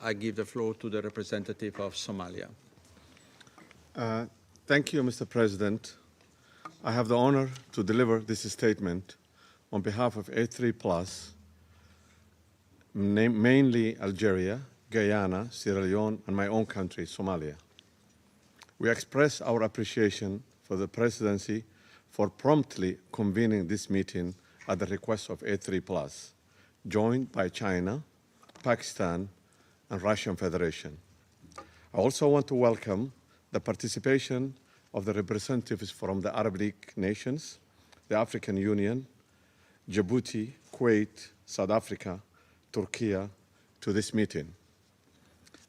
I give the floor to the representative of Somalia. Thank you, Mr. President. I have the honor to deliver this statement on behalf of A3+, mainly Algeria, Guyana, Sierra Leone, and my own country, Somalia. We express our appreciation for the Presidency for promptly convening this meeting at the request of A3+, joined by China, Pakistan, and Russian Federation. I also want to welcome the participation of the representatives from the Arab League nations, the African Union, Djibouti, Kuwait, South Africa, Turkey, to this meeting.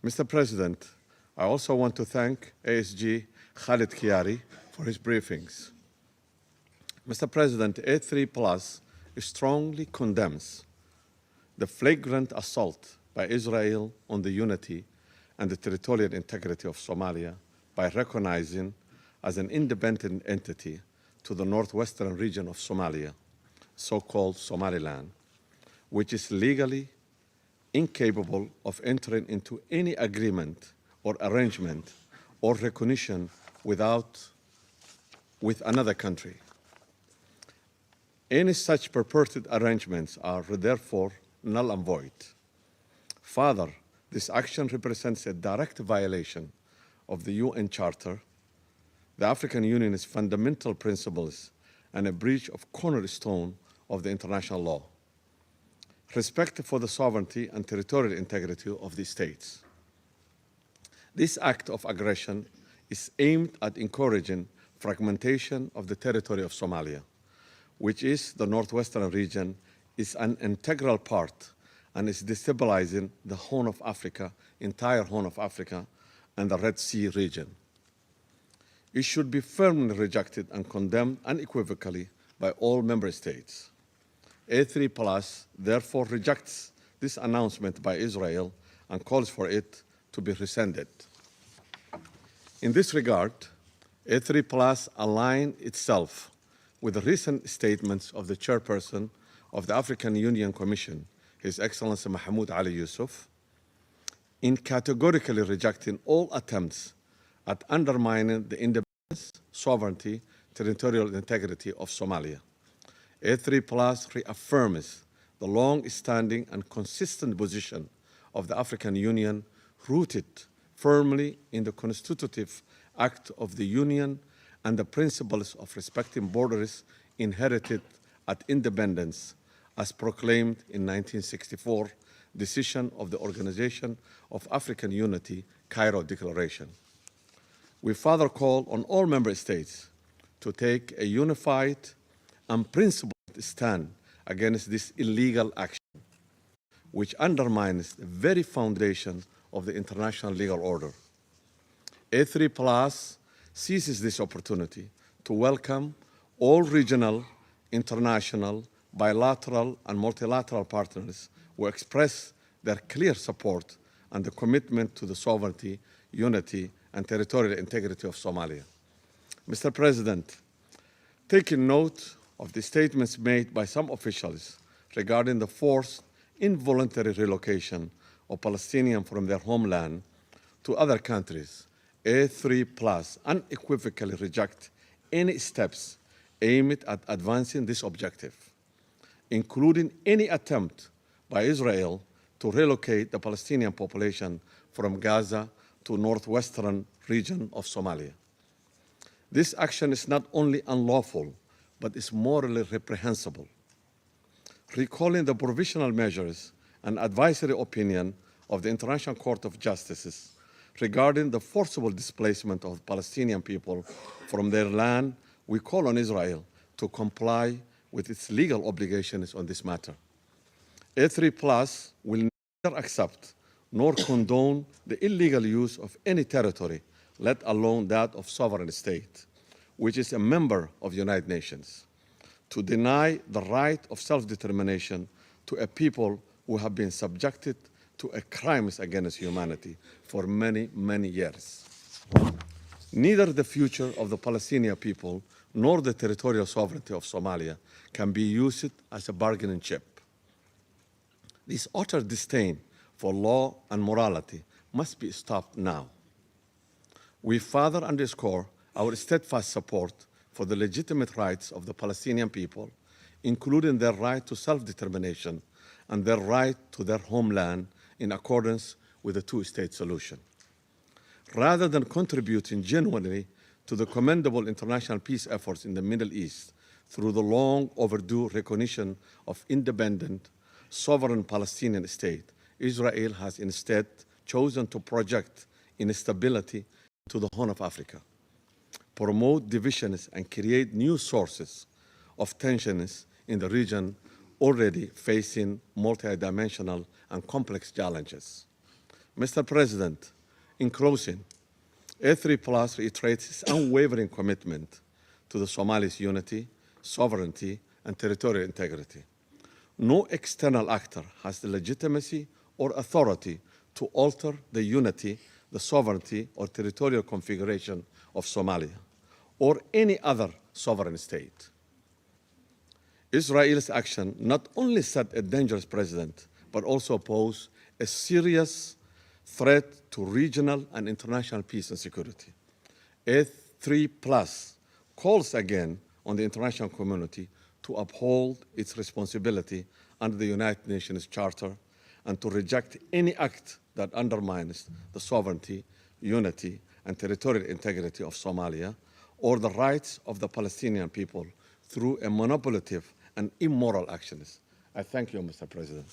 Mr. President, I also want to thank ASG Khalid Kiari for his briefings. Mr. President, A3+ strongly condemns the flagrant assault by Israel on the unity and the territorial integrity of Somalia by recognizing as an independent entity to the northwestern region of Somalia, so-called Somaliland, which is legally incapable of entering into any agreement or arrangement or recognition with another country. Any such purported arrangements are therefore null and void. Further, this action represents a direct violation of the UN Charter, the African Union's fundamental principles, and a breach of cornerstone of the international law. Respect for the sovereignty and territorial integrity of the states. This act of aggression is aimed at encouraging fragmentation of the territory of Somalia, which is the northwestern region, is an integral part and is destabilizing the Horn of Africa, entire Horn of Africa, and the Red Sea region. It should be firmly rejected and condemned unequivocally by all member states. A3+ therefore rejects this announcement by Israel and calls for it to be rescinded. In this regard, A3+ aligns itself with the recent statements of the chairperson of the African Union Commission, His Excellency Mahmoud Ali Yusuf, in categorically rejecting all attempts at undermining the independence, sovereignty, territorial integrity of Somalia. A3+ reaffirms the long-standing and consistent position of the African Union, rooted firmly in the constitutive act of the Union and the principles of respecting borders inherited at independence, as proclaimed in 1964 decision of the Organization of African Unity, Cairo Declaration. We further call on all member states to take a unified and principled stand against this illegal action, which undermines the very foundation of the international legal order. A3+ seizes this opportunity to welcome all regional, international, bilateral, and multilateral partners who express their clear support and the commitment to the sovereignty, unity, and territorial integrity of Somalia. Mr. President, taking note of the statements made by some officials regarding the forced involuntary relocation of Palestinians from their homeland to other countries, A3+ unequivocally reject any steps aimed at advancing this objective, including any attempt by Israel to relocate the Palestinian population from Gaza to northwestern region of Somalia. This action is not only unlawful, but is morally reprehensible. Recalling the provisional measures and advisory opinion of the International Court of Justice regarding the forcible displacement of Palestinian people from their land, we call on Israel to comply with its legal obligations on this matter. A3+ will neither accept nor condone the illegal use of any territory, let alone that of sovereign state, which is a member of the United Nations, to deny the right of self-determination to a people who have been subjected to crimes against humanity for many, many years. Neither the future of the Palestinian people nor the territorial sovereignty of Somalia can be used as a bargaining chip. This utter disdain for law and morality must be stopped now. We further underscore our steadfast support for the legitimate rights of the Palestinian people, including their right to self-determination and their right to their homeland in accordance with the two-state solution. Rather than contributing genuinely to the commendable international peace efforts in the Middle East through the long overdue recognition of independent, sovereign Palestinian state, Israel has instead chosen to project instability to the Horn of Africa, promote divisions, and create new sources of tensions in the region already facing multidimensional and complex challenges. Mr. President, in closing, A3+ reiterates its unwavering commitment to the Somalis' unity, sovereignty, and territorial integrity. No external actor has the legitimacy or authority to alter the unity, the sovereignty, or territorial configuration of Somalia or any other sovereign state. Israel's action not only set a dangerous precedent, but also posed a serious threat to regional and international peace and security. A3+ calls again on the international community to uphold its responsibility under the United Nations Charter and to reject any act that undermines the sovereignty, unity, and territorial integrity of Somalia or the rights of the Palestinian people through a manipulative and immoral actions. I thank you, Mr. President.